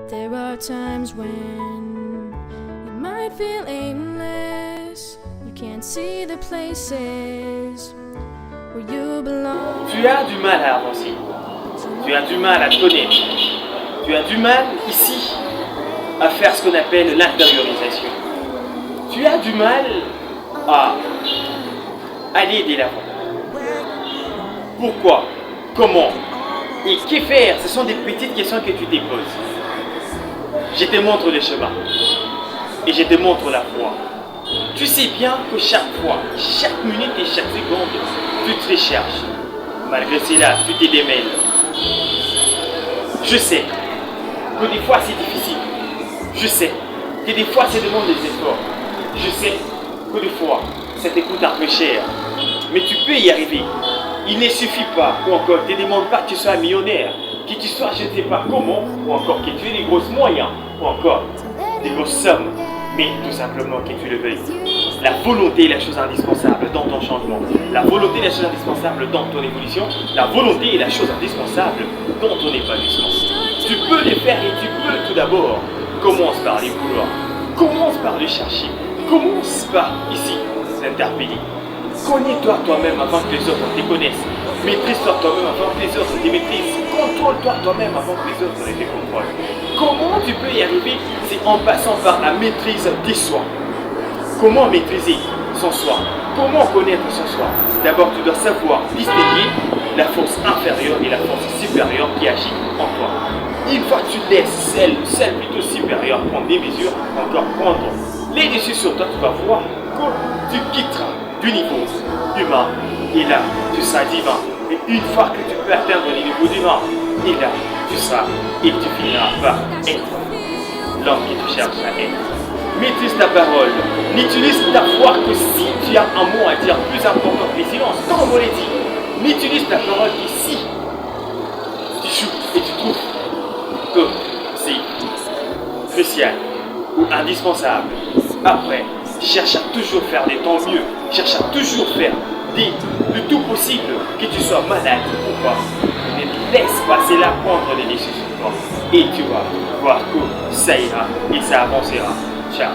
There are times when you might feel aimless. You can't see the places where you belong. Tu as du mal à avancer. Tu as du mal à te connaître. Tu as du mal ici à faire ce qu'on appelle l'intériorisation. Tu as du mal à aller de l'avant. Pourquoi? Comment? Et que faire? Ce sont des petites questions que tu te poses. Je te montre le chemin. Et je te montre la voie. Tu sais bien que chaque fois, chaque minute et chaque seconde, tu te recherches. Malgré cela, tu te démêles. Je sais que des fois c'est difficile. Je sais que des fois ça demande des efforts. Je sais que des fois ça te coûte un peu cher. Mais tu peux y arriver. Il ne suffit pas, ou encore, ne te demande pas que tu sois millionnaire, que tu sois je ne sais pas comment, ou encore que tu aies des grosses moyens, ou encore des grosses sommes, mais tout simplement que tu le veuilles. La volonté est la chose indispensable dans ton changement. La volonté est la chose indispensable dans ton évolution. La volonté est la chose indispensable dans ton épanouissement. Tu peux le faire et tu peux tout d'abord. Commence par les vouloir. Commence par le chercher. Commence par ici s'interpeller. Connais-toi toi-même avant que les autres te connaissent. Maîtrise-toi toi-même avant que les autres te maîtrisent. Contrôle-toi toi-même avant que les autres te contrôlent. Comment tu peux y arriver? C'est en passant par la maîtrise de soi. Comment maîtriser son soi? Comment connaître son soi? D'abord, tu dois savoir distinguer la force inférieure et la force supérieure qui agit en toi. Une fois que tu laisses celle plutôt supérieure prendre des mesures, encore prendre les dessus sur toi, tu vas voir que tu quitteras du niveau humain et là, tu seras divin. Et une fois que tu peux atteindre le niveau divin, et là, tu seras et tu finiras par être l'homme que tu cherches à être. Maîtrise ta parole. N'utilise ta voix que si tu as un mot à dire plus important que les silences. Comme on l'a dit, n'utilise ta parole que si tu joues et tu trouves que c'est crucial ou indispensable. Après, cherche à toujours faire des temps mieux. Cherche à toujours faire le tout possible, que tu sois malade ou pas. Ne te laisse pas, c'est là prendre les décisions sur toi. Et tu vas voir que ça ira et ça avancera. Ciao.